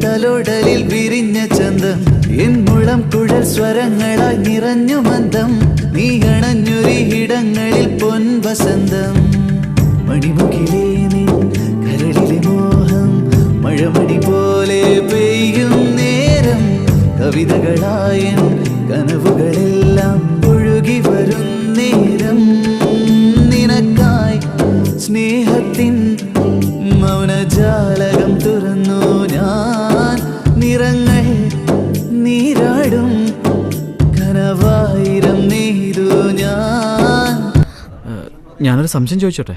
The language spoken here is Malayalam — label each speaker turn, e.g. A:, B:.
A: തലോടലിൽ വിരിഞ്ഞ ചന്തം എൻ മുളം കുഴൽ സ്വരങ്ങളായി നിറഞ്ഞു മന്ദം നീ അണഞ്ഞൊരിടങ്ങളിൽ പൊൻവസന്തം മണിമുകിലേ നിൻ കരളിലെ മോഹം മഴമണി പോലെ പെയ്യും നേരം കവിതകളായൻ കനവുകളെല്ലാം ഒഴുകി വരും നേരം നിനക്കായി സ്നേഹത്തിൻ മൗനജാലകം തുറന്നു ഞാൻ നിറങ്ങൾ നീരാടും കനവായിരം നെയ്തു ഞാനൊരു സംശയം ചോദിച്ചോട്ടെ?